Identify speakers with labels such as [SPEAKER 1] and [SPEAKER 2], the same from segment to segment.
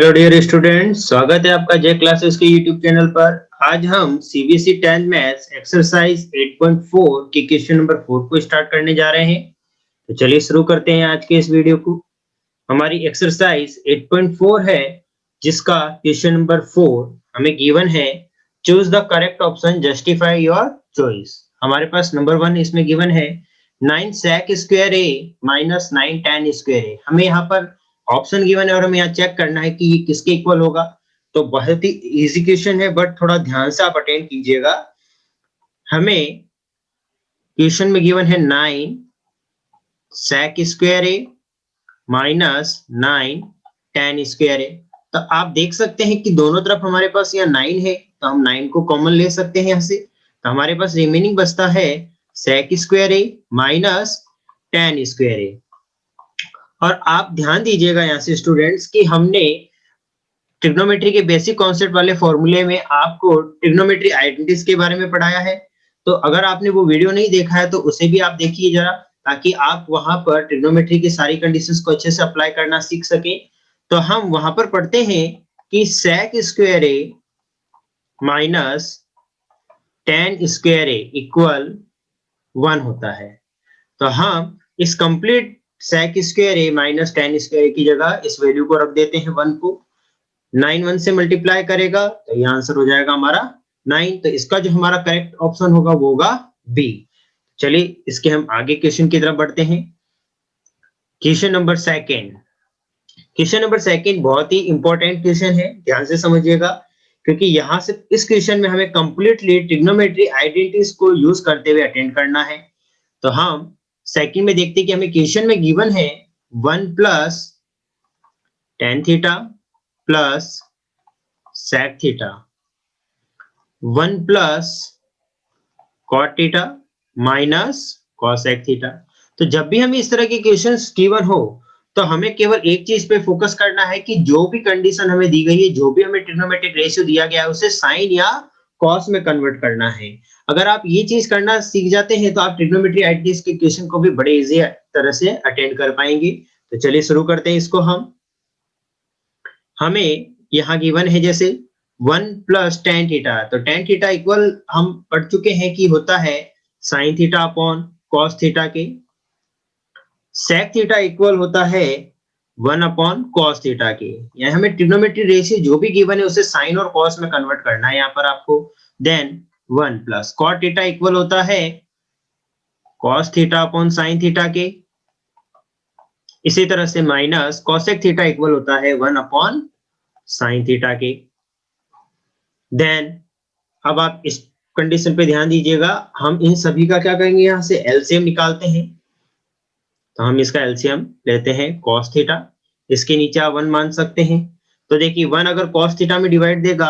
[SPEAKER 1] Hello dear student, स्वागत है आपका जे क्लासेस के यूट्यूब चैनल पर। आज हम सीबीएसई 10th मैथ्स एक्सरसाइज 8.4 के क्वेश्चन नंबर 4 को स्टार्ट करने जा रहे हैं। तो चलिए शुरू करते हैं आज के इस वीडियो को। हमारी एक्सरसाइज 8.4 है, जिसका क्वेश्चन नंबर 4 हमें गिवन है। Choose the correct option, justify your choice. हमारे पास नंबर 1 इसमें गिवन है 9 sec स्क्वायर ए माइनस 9 tan स्क्वायर ए। हमें यहाँ पर ऑप्शन गिवन है और हमें यहाँ चेक करना है कि ये किसके इक्वल होगा। तो बहुत ही इजी क्वेश्चन है, बट थोड़ा ध्यान से आप अटेंड कीजिएगा। हमें क्वेश्चन में गिवन है 9 sec square A minus 9 tan square A. तो आप देख सकते हैं कि दोनों तरफ हमारे पास यहाँ 9 है, तो हम 9 को कॉमन ले सकते हैं यहाँ से। तो हमारे पास रिमेनिंग बचता है sec स्क्वायर ए माइनस tan स्क्वायर ए। और आप ध्यान दीजिएगा यहाँ से स्टूडेंट्स कि हमने ट्रिग्नोमेट्री के बेसिक कॉन्सेप्ट वाले फॉर्मूले में आपको ट्रिग्नोमेट्री आइडेंटिटीज के बारे में पढ़ाया है। तो अगर आपने वो वीडियो नहीं देखा है तो उसे भी आप देखिए जरा, ताकि आप वहां पर ट्रिग्नोमेट्री की सारी कंडीशंस को अच्छे से अप्लाई करना सीख सके। तो हम वहां पर पढ़ते हैं कि sec स्क्वायर ए माइनस tan स्क्वायर ए इक्वल 1 होता है। तो हम इस कंप्लीट sec स्क्वायर ए माइनस tan स्क्वायर ए की जगह इस वैल्यू को रख देते हैं 1 को। 9 1 से मल्टीप्लाई करेगा तो ये आंसर हो जाएगा हमारा 9। तो इसका जो हमारा करेक्ट ऑप्शन होगा वो होगा बी। चलिए इसके हम आगे क्वेश्चन की तरफ बढ़ते हैं। Question number second. Question number second बहुत ही इंपॉर्टेंट क्वेश्चन है, ध्यान से समझिएगा, क्योंकि यहां से इस क्वेश्चन में हमें कंप्लीटली ट्रिग्नोमेट्री आइडेंटिटीज को यूज करते हुए अटेंड करना है। तो हम सेकंड में देखते हैं कि हमें क्वेश्चन में गिवन है 1 plus tan theta plus sec theta 1 plus cot theta minus cosec theta. तो जब भी हमें इस तरह के क्वेश्चंस गिवन हो तो हमें केवल एक चीज पे फोकस करना है कि जो भी कंडीशन हमें दी गई है, जो भी हमें ट्रिग्नोमेट्रिक रेशियो दिया गया है, उसे साइन या कॉस में कन्वर्ट करना है। अगर आप ये चीज करना सीख जाते हैं तो आप ट्रिग्नोमेट्री आइडेंटिटीज के क्वेश्चन को भी बड़े इजी तरह से अटेंड कर पाएंगे। तो चलिए शुरू करते हैं इसको। हमें यहाँ गिवन है जैसे 1 प्लस tan थीटा, तो tan थीटा इक्वल हम पढ़ चुके हैं कि होता है sin theta upon cos theta के। sec थीटा इक्वल होता है 1 अपॉन cos थीटा के। यहाँ हमें ट्रिग्नोमेट्री रेशियो जो भी गिवन है उसे sin और cos में कन्वर्ट करना है यहाँ पर आपको। Then 1 plus cot theta equal होता है cos theta upon sin theta के। इसी तरह से माइनस cosec थीटा इक्वल होता है 1 अपॉन sin थीटा के। देन अब आप इस कंडीशन पे ध्यान दीजिएगा, हम इन सभी का क्या करेंगे, यहाँ से एलसीएम निकालते हैं। तो हम इसका एलसीएम लेते हैं cos थीटा, इसके नीचे आप 1 मान सकते हैं। तो देखिए 1 अगर cos थीटा में डिवाइड देगा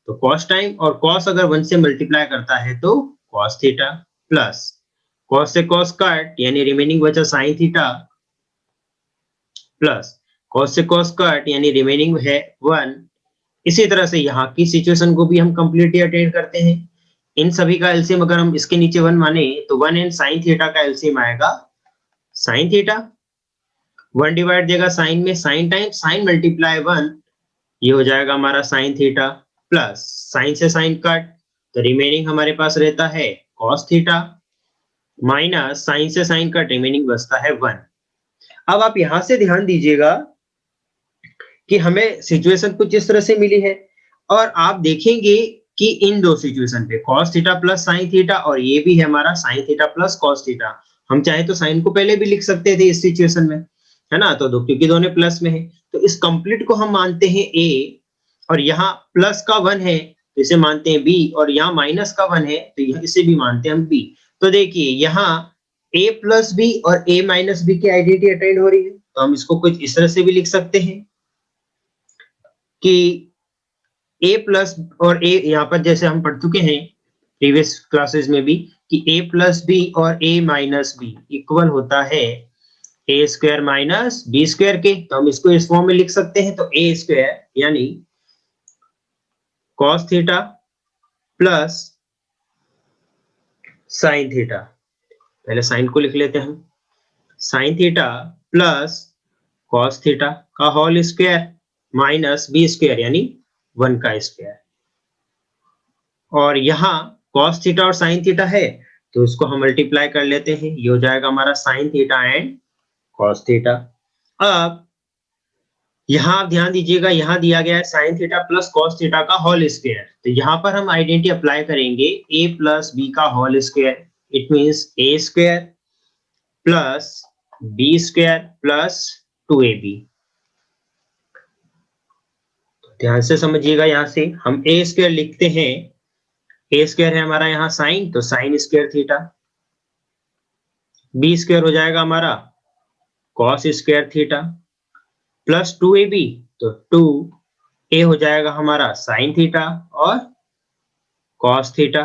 [SPEAKER 1] तो cos टाइम, और cos अगर 1 से मल्टीप्लाई करता है तो cos थीटा, प्लस cos से cos कट यानी रिमेनिंग बचा sin थीटा, प्लस cos से cos कट यानी रिमेनिंग है 1। इसी तरह से यहाँ की सिचुएशन को भी हम कंप्लीटली अटेंड करते हैं। इन सभी का एलसीएम अगर हम इसके नीचे 1 माने तो 1 एंड sin थीटा का एलसीएम आएगा sin थीटा। 1 डिवाइड देगा sin में, sin टाइम sin मल्टीप्लाई 1, ये हो जाएगा हमारा sin थीटा, प्लस sin से sin कट तो रिमेनिंग हमारे पास रहता है cos थीटा, माइनस sin से sin कट रिमेनिंग बचता है 1। अब आप यहां से ध्यान दीजिएगा कि हमें सिचुएशन कुछ इस तरह से मिली है, और आप देखेंगे कि इन दो सिचुएशन पे cos theta plus sin theta, और ये भी है हमारा sin theta plus cos theta. हम चाहे तो sin को पहले भी लिख सकते थे इस सिचुएशन में, है ना। तो दो, क्योंकि दोनों प्लस में है तो इस कंप्लीट को हम मानते हैं a, और यहाँ प्लस का 1 है तो इसे मानते हैं b, और यहाँ माइनस का 1 है तो इसे भी मानते हैं हम b। तो देखिए यहाँ a प्लस b और a माइनस b की आइडेंटिटी अटेंड हो रही है, तो हम इसको कुछ इस तरह से भी लिख सकते हैं कि a प्लस और a, यहाँ पर जैसे हम पढ़ चुके हैं प्रीवियस क्लासेस में भी कि a प्लस बी और a माइनस बी इक्वल होता है a square minus B square के। तो हम इसको इस फॉर्म में लिख सकते हैं। तो a स्क्वायर यानी cos theta plus sin theta, पहले sin को लिख लेते हैं हम, sin theta plus cos theta का whole square minus B square यानी 1 का स्क्वायर। और यहाँ cos थीटा और sin थीटा है तो इसको हम मल्टीप्लाई कर लेते हैं, ये हो जाएगा हमारा sin theta and cos theta. अब यहाँ आप ध्यान दीजिएगा, यहाँ दिया गया है sin theta plus cos theta का होल स्क्वायर, तो यहाँ पर हम आइडेंटिटी अप्लाई करेंगे a प्लस बी का whole square, it means a square plus B square plus 2ab। ध्यान से समझिएगा, यहाँ से हम a स्क्वायर लिखते हैं, a स्क्वायर है हमारा यहाँ sin, तो sin square theta, b square हो जाएगा हमारा cos square theta plus 2ab, तो 2a हो जाएगा हमारा sin थीटा और cos थीटा,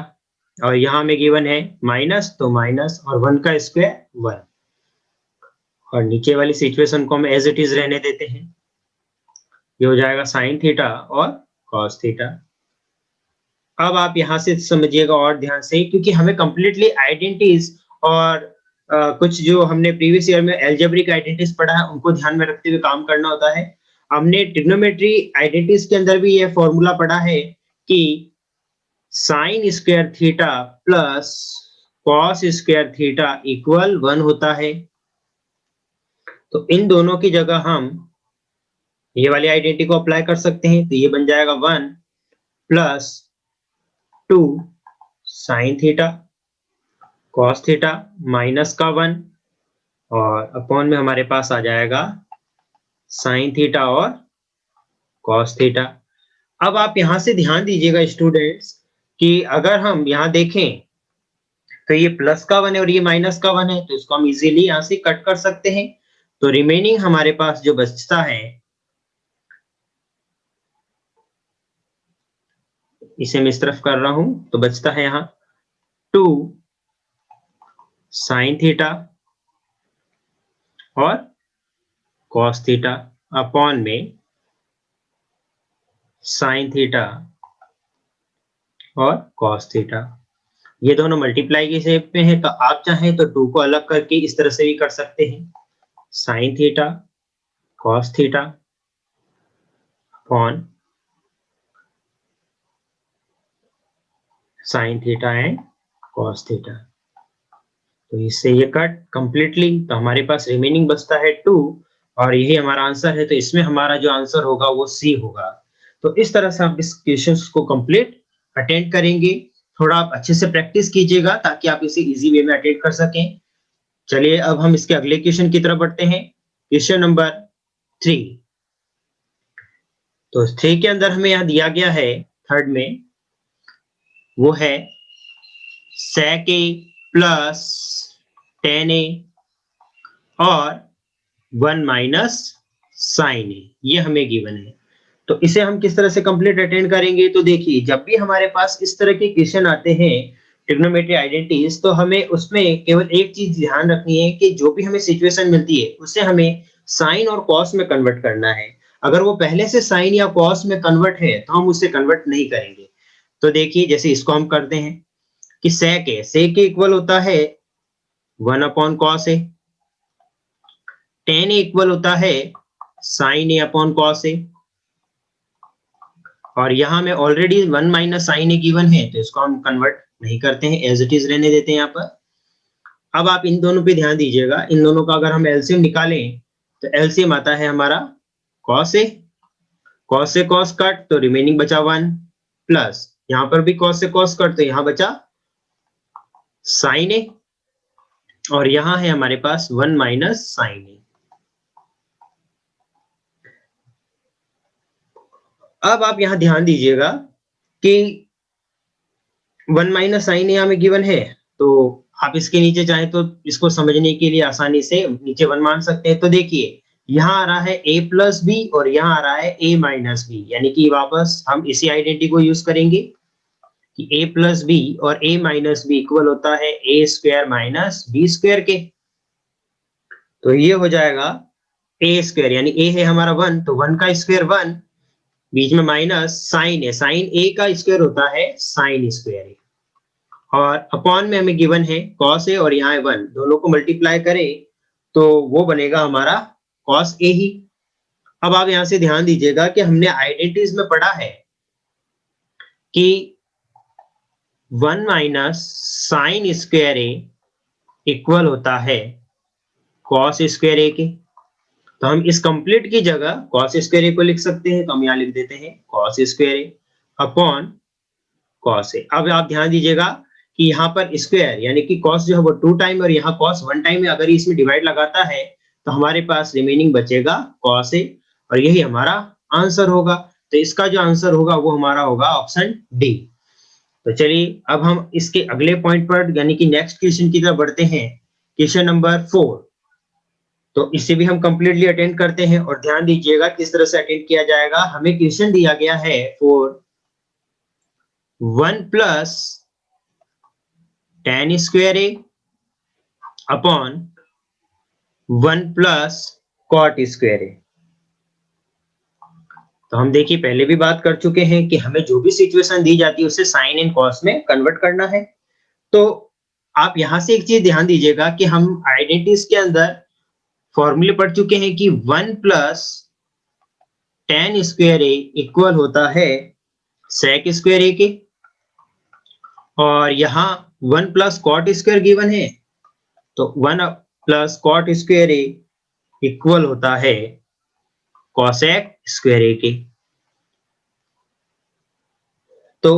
[SPEAKER 1] और यहाँ में गिवन है माइनस, तो माइनस और 1 का स्क्वायर 1, और नीचे वाली सिचुएशन को हम एज इट इज रहने देते हैं, ये हो जाएगा sin थीटा और cos थीटा। अब आप यहाँ से समझिएगा और ध्यान से, क्योंकि हमें कंप्लीटली आइडेंटिटीज और कुछ जो हमने प्रीवियस ईयर में एल्जेब्रिक आइडेंटिटीज पढ़ा है उनको ध्यान में रखते हुए काम करना होता है। हमने ट्रिग्नोमेट्री आइडेंटिटीज के अंदर भी ये फॉर्मूला पढ़ा है कि sin square theta plus cos square theta equal 1 होता है। तो इन दोनों की जगह हम ये वाली आइडेंटिटी को अप्लाई कर सकते हैं, तो ये बन जाएगा 1 plus 2 sin theta cos theta minus का 1, और अपॉन में हमारे पास आ जाएगा sin थीटा और cos थीटा। अब आप यहां से ध्यान दीजिएगा स्टूडेंट्स कि अगर हम यहां देखें तो ये प्लस का 1 है और ये माइनस का 1 है, तो इसको हम इजीली यहां से कट कर सकते हैं। तो रिमेनिंग हमारे पास जो बचता है, इसे मैं इस तरफ कर रहा हूं, तो बचता है यहाँ 2 sin थीटा और cos थीटा अपॉन में sin थीटा और cos थीटा। ये दोनों मल्टीप्लाई के शेप में है, तो आप चाहें तो 2 को अलग करके इस तरह से भी कर सकते हैं, sin theta cos theta upon sin theta and cos theta. तो इससे ये कट कंप्लीटली, तो हमारे पास रिमेनिंग बचता है 2, और यही हमारा आंसर है, तो इसमें हमारा जो आंसर होगा वो सी होगा। तो इस तरह से आप इस क्वेश्चन को कंप्लीट अटेंड करेंगे। थोड़ा आप अच्छे से प्रैक्टिस कीजिएगा ताकि आप इसे इजी वे में अटेंड कर सकें। चलिए अब हम इसके अगले क्वेश्चन की तरफ बढ़ते हैं, क्वेश्चन नंबर 3। तो 3 के अंदर हमें यहाँ दिया गया है, थर्ड में वो है sec a प्लस 10a और 1 माइनस sin a, ये हमें गिवन है। तो इसे हम किस तरह से कंप्लीट अटेंड करेंगे, तो देखिए जब भी हमारे पास इस तरह के क्वेश्चन आते हैं ट्रिग्नोमेट्री आइडेंटिटीज, तो हमें उसमें केवल एक चीज ध्यान रखनी है कि जो भी हमें सिचुएशन मिलती है उसे हमें साइन और कॉस में कन्वर्ट करना है। अगर वो पहले से साइन या कॉस में कन्वर्ट है तो हम उसे कन्वर्ट नहीं करेंगे। तो देखिए जैसे इसको हम करते हैं कि sec a इक्वल होता है 1 upon cos a, tan a equal होता है sin a upon cos a, और यहाँ में ऑलरेडी 1 माइनस साइन ए गिवन है, तो इसको हम कन्वर्ट नहीं करते हैं, एज इट इज रहने देते हैं यहाँ पर। अब आप इन दोनों पे ध्यान दीजिएगा, इन दोनों का अगर हम एलसीएम निकालें तो एलसीएम आता है हमारा cos a, cos से cos कट तो रिमेनिंग बचा 1, प्लस यहाँ पर भी cos से cos कट तो यहाँ बचा sin a, और यहाँ है हमारे पास 1 माइनस sin a। अब आप यहाँ ध्यान दीजिएगा कि 1 माइनस साइन यहाँ में गिवन है, तो आप इसके नीचे चाहे तो इसको समझने के लिए आसानी से नीचे 1 मान सकते हैं। तो देखिए यहाँ आ रहा है a प्लस बी और यहाँ आ रहा है a माइनस बी, यानी कि वापस हम इसी आइडेंटिटी को यूज करेंगे कि a प्लस बी और a माइनस बी इक्वल होता है a square minus B square के। तो ये हो जाएगा a स्क्वायर, यानी a है हमारा 1, तो 1 का स्क्वायर 1, बीच में माइनस साइन है, साइन a का स्क्वायर होता है साइन स्क्वायर a, और अपॉन में हमें गिवन है cos a और यहाँ है 1, दोनों को मल्टीप्लाई करें तो वो बनेगा हमारा cos a ही, अब आप यहां से ध्यान दीजिएगा कि हमने आइडेंटिटीज में पढ़ा है कि 1 माइनस साइन स्क्वायर ए इक्वल होता है कॉस स्क्वायर ए के। तो हम इस कंप्लीट की जगह कॉस स्क्वायर ए को लिख सकते हैं, तो हम यहाँ लिख देते हैं cos square A upon cos A. अब आप ध्यान दीजिएगा कि यहाँ पर स्क्वायर यानी कि कॉस जो है वो 2 टाइम और यहाँ कॉस 1 टाइम है। अगर इसमें डिवाइड लगाता है तो हमारे पास रिमेनिंग बचेगा कॉस ए और यही हमारा आंसर होगा। तो इसका जो आंसर होगा वो हमारा होगा ऑप्शन डी। तो चलिए अब हम इसके अगले पॉइंट पर यानी कि नेक्स्ट क्वेश्चन की तरफ बढ़ते हैं, क्वेश्चन नंबर 4। तो इसे भी हम कंप्लीटली अटेंड करते हैं और ध्यान दीजिएगा किस तरह से अटेंड किया जाएगा। हमें क्वेश्चन दिया गया है for 1 plus tan square A upon 1 plus cot square A. तो हम देखिए पहले भी बात कर चुके हैं कि हमें जो भी सिचुएशन दी जाती है उसे साइन एंड कॉस में कन्वर्ट करना है। तो आप यहां से एक चीज ध्यान दीजिएगा कि हम आइडेंटिटीज के अंदर फॉर्मूले पढ़ चुके हैं कि 1 प्लस tan स्क्वायर ए इक्वल होता है sec स्क्वायर ए के, और यहाँ 1 प्लस कॉट स्क्वायर गिवन है तो 1 प्लस कॉट स्क्वायर ए इक्वल होता है cosec स्क्वायर ए के। तो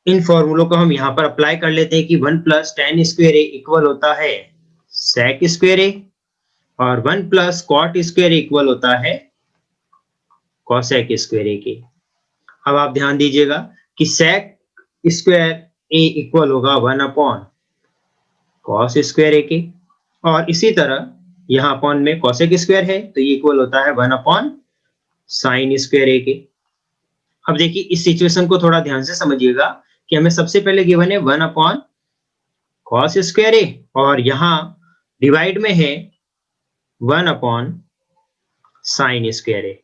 [SPEAKER 1] इन फॉर्मूलों को हम यहाँ पर अप्लाई कर लेते हैं कि 1 प्लस tan स्क्वायर ए इक्वल होता है sec स्क्वायर ए और 1 प्लस कॉट स्क्वायर इक्वल होता है cosec स्क्वायर ए के। अब आप ध्यान दीजिएगा कि sec स्क्वायर ए इक्वल होगा 1 अपॉन cos स्क्वायर ए के, और इसी तरह यहाँ अपॉन में cosec स्क्वायर है तो ये इक्वल होता है 1 अपॉन sin स्क्वायर ए के। अब देखिए इस सिचुएशन को थोड़ा ध्यान से समझिएगा कि हमें सबसे पहले गिवन है 1 अपॉन cos स्क्वायर ए और यहाँ डिवाइड में है 1 अपॉन sin स्क्वायर ए।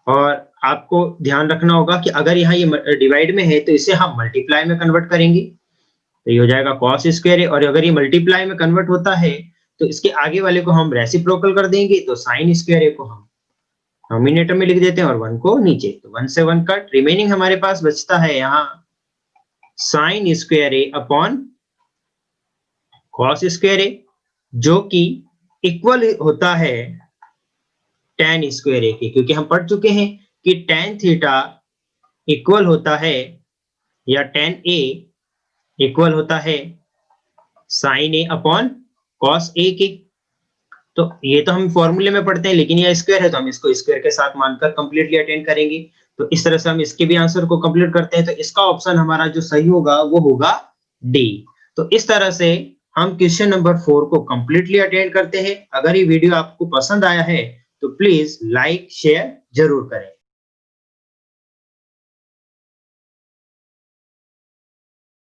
[SPEAKER 1] और आपको ध्यान रखना होगा कि अगर यहाँ ये डिवाइड में है तो इसे हम मल्टीप्लाई में कन्वर्ट करेंगे तो ये हो जाएगा cos स्क्वायर ए, और अगर ये मल्टीप्लाई में कन्वर्ट होता है तो इसके आगे वाले को हम रेसिप्रोकल कर देंगे तो sin स्क्वायर ए को हम नॉमिनेटर में लिख देते हैं और 1 को नीचे, तो 1 से 1 कट, रिमेनिंग हमारे पास बचता है यहाँ sin square A upon cos square ए जो कि इक्वल होता है tan स्क्वायर ए के, क्योंकि हम पढ़ चुके हैं कि tan थीटा इक्वल होता है या tan ए इक्वल होता है sin ए अपॉन cos ए के। तो ये तो हम फॉर्मूले में पढ़ते हैं, लेकिन ये स्क्वायर है तो हम इसको स्क्वायर के साथ मानकर कंप्लीटली अटेंड करेंगे। तो इस तरह से हम इसके भी आंसर को कंप्लीट करते हैं। तो इसका ऑप्शन हमारा जो सही होगा वो होगा डी। तो इस तरह से हम क्वेश्चन नंबर 4 को कंप्लीटली अटेंड करते हैं। अगर ये वीडियो आपको पसंद आया है तो प्लीज लाइक शेयर जरूर करें।